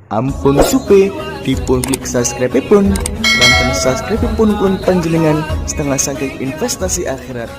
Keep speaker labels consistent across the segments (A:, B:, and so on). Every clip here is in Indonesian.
A: Ampun supe, dipun klik subscribe pun, lantan subscribe pun panjenengan setengah saking investasi akhirat.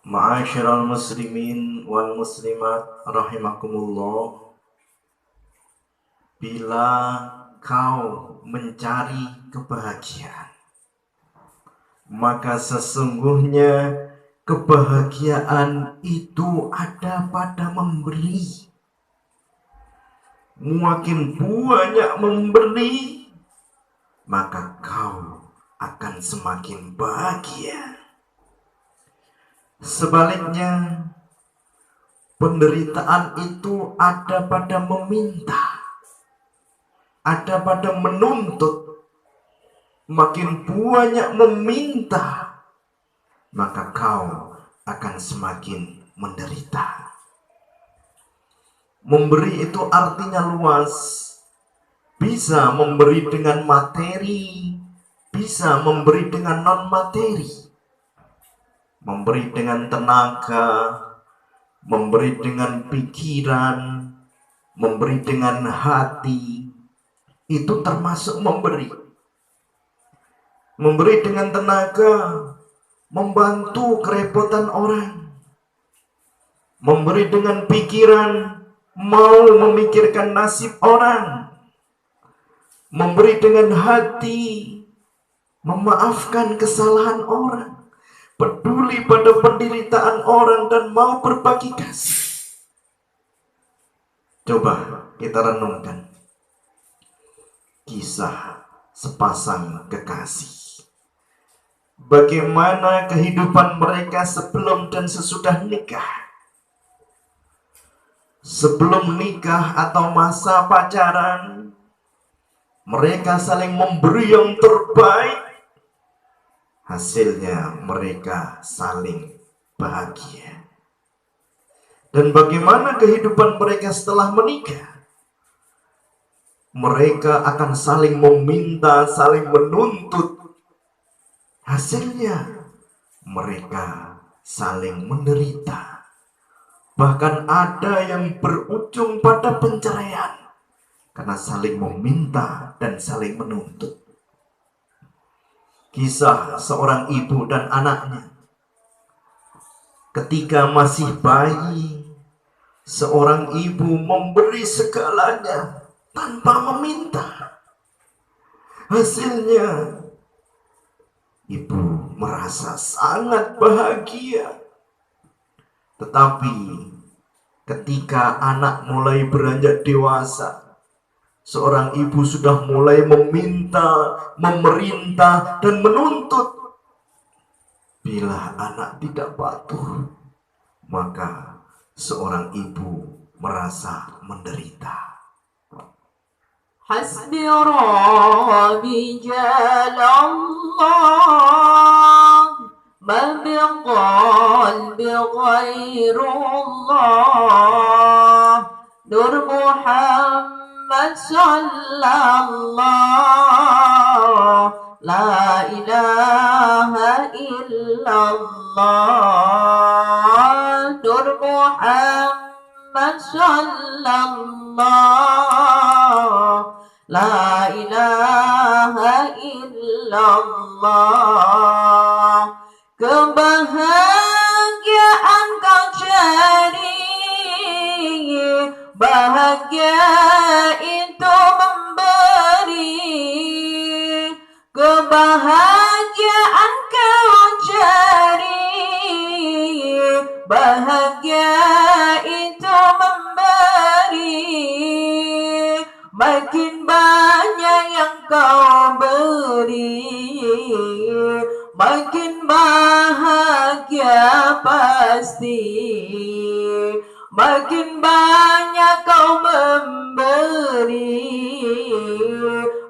B: Ma'asyiral muslimin wal muslimat rahimakumullah. Bila kau mencari kebahagiaan, maka sesungguhnya kebahagiaan itu ada pada memberi. Makin banyak memberi, maka kau akan semakin bahagia. Sebaliknya, penderitaan itu ada pada meminta, ada pada menuntut. Makin banyak meminta, maka kau akan semakin menderita. Memberi itu artinya luas. Bisa memberi dengan materi, bisa memberi dengan non-materi. Memberi dengan tenaga, memberi dengan pikiran, memberi dengan hati, itu termasuk memberi. Memberi dengan tenaga, membantu kerepotan orang. Memberi dengan pikiran, mau memikirkan nasib orang. Memberi dengan hati, memaafkan kesalahan orang. Peduli pada penderitaan orang dan mau berbagi kasih. Coba kita renungkan kisah sepasang kekasih. Bagaimana kehidupan mereka sebelum dan sesudah nikah. Sebelum nikah atau masa pacaran, mereka saling memberi yang terbaik. Hasilnya mereka saling bahagia. Dan bagaimana kehidupan mereka setelah menikah? Mereka akan saling meminta, saling menuntut. Hasilnya mereka saling menderita. Bahkan ada yang berujung pada perceraian karena saling meminta dan saling menuntut. Kisah seorang ibu dan anaknya. Ketika masih bayi, seorang ibu memberi segalanya tanpa meminta. Hasilnya, ibu merasa sangat bahagia. Tetapi ketika anak mulai beranjak dewasa, seorang ibu sudah mulai meminta, memerintah, dan menuntut. Bila anak tidak patuh, maka seorang ibu merasa menderita.
C: Hasbi Rabbi Jalallah, ma biqalbi ghairullah, Nur Muhammad sallallahu, la ilaha illallah, Nur Muhammad sallallahu, la ilaha illallah. Kebahagiaan kau cari, bahagia itu memberi. Kebahagiaan kau cari, bahagia itu memberi. Makin banyak yang kau beri, makin bahagia pasti. Makin banyak kau memberi,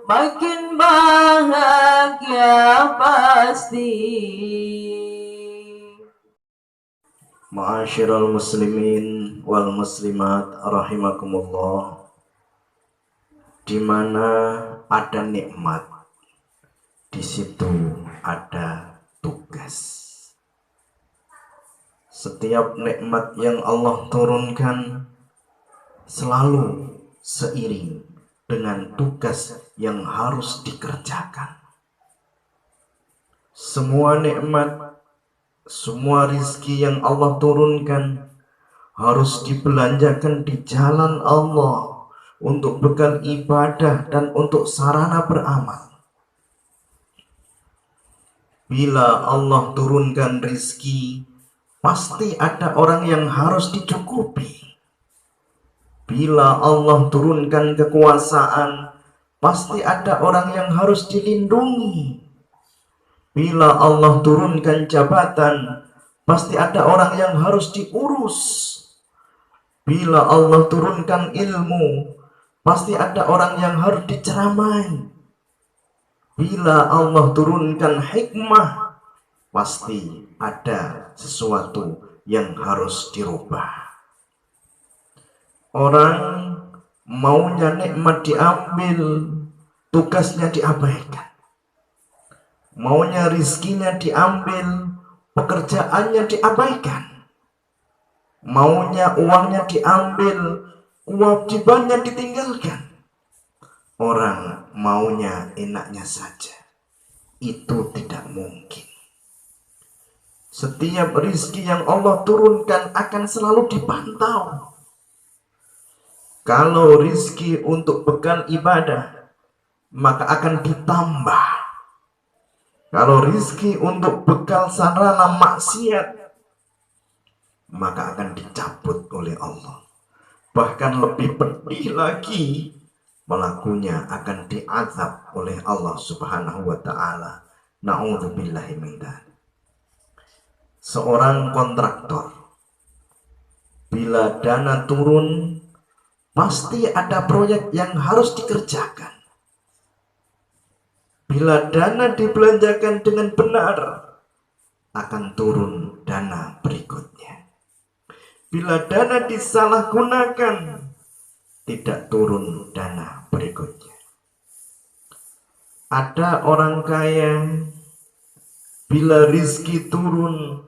C: makin bahagia pasti.
B: Ma'asyiral muslimin wal muslimat rahimakumullah. Di mana ada nikmat, di situ ada tugas. Setiap nikmat yang Allah turunkan selalu seiring dengan tugas yang harus dikerjakan. Semua nikmat, semua rizki yang Allah turunkan harus dibelanjakan di jalan Allah untuk bekal ibadah dan untuk sarana beramal. Bila Allah turunkan rizki, pasti ada orang yang harus dicukupi. Bila Allah turunkan kekuasaan, pasti ada orang yang harus dilindungi. Bila Allah turunkan jabatan, pasti ada orang yang harus diurus. Bila Allah turunkan ilmu, pasti ada orang yang harus diceramai. Bila Allah turunkan hikmah, pasti ada sesuatu yang harus dirubah. Orang maunya nikmat diambil, tugasnya diabaikan. Maunya rizkinya diambil, pekerjaannya diabaikan. Maunya uangnya diambil, kewajibannya ditinggalkan. Orang maunya enaknya saja. Itu tidak mungkin. Setiap rizki yang Allah turunkan akan selalu dipantau. Kalau rizki untuk bekal ibadah, maka akan ditambah. Kalau rizki untuk bekal sarana maksiat, maka akan dicabut oleh Allah. Bahkan lebih pedih lagi, pelakunya akan diazab oleh Allah Subhanahu wa ta'ala. Na'udzubillahi min dzalik. Seorang kontraktor, bila dana turun, pasti ada proyek yang harus dikerjakan. Bila dana dibelanjakan dengan benar, akan turun dana berikutnya. Bila dana disalahgunakan, tidak turun dana berikutnya. Ada orang kaya, bila rizki turun,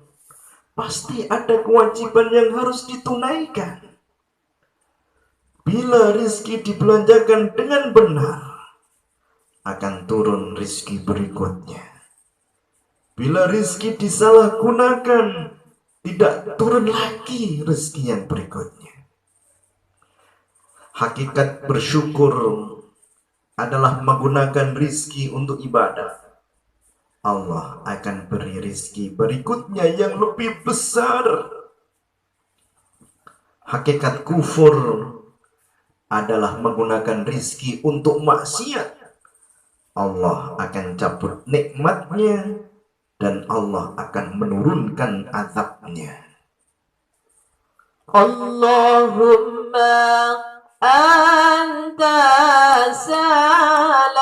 B: pasti ada kewajiban yang harus ditunaikan. Bila rizki dibelanjakan dengan benar, akan turun rizki berikutnya. Bila rizki disalahgunakan, tidak turun lagi rizki yang berikutnya. Hakikat bersyukur adalah menggunakan rizki untuk ibadah. Allah akan beri rizki berikutnya yang lebih besar. Hakikat kufur adalah menggunakan rizki untuk maksiat. Allah akan cabut nikmatnya dan Allah akan menurunkan azabnya.
C: Allahumma anta salam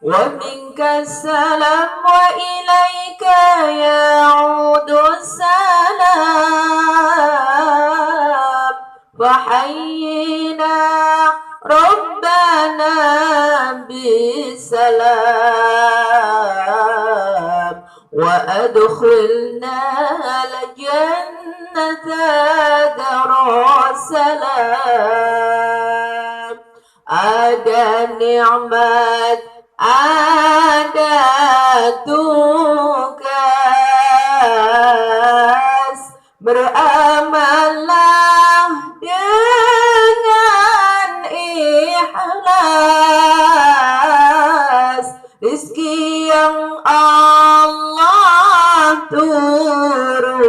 C: wa minka salam wa ilaika ya'udu salam wa hayyina Rabbana bisalam wa adkhilna al-jannata darussalam. Ada nikmat, ada tugas, beramallah dengan ikhlas. Rizki yang Allah turunkan,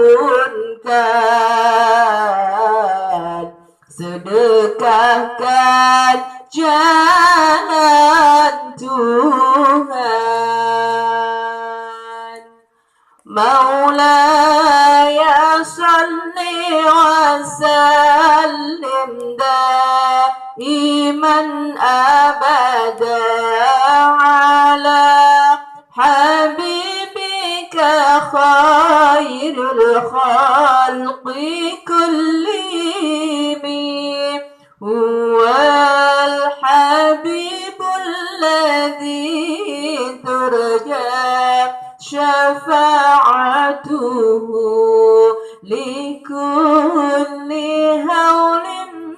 C: sedekahkan jalan Tuhan. Maulaya salli الذي ترجى شفاعته لكل هول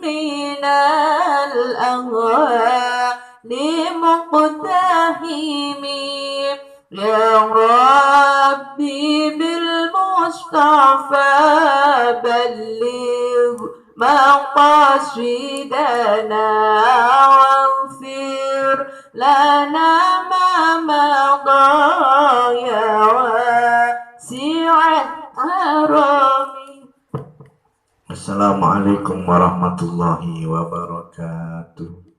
C: من الأهوال مقتحم يا ربي بالمصطفى بلغ مقاصدنا واغفر لنا ما مضى يا واسع الكرم.
B: Assalamualaikum warahmatullahi wabarakatuh.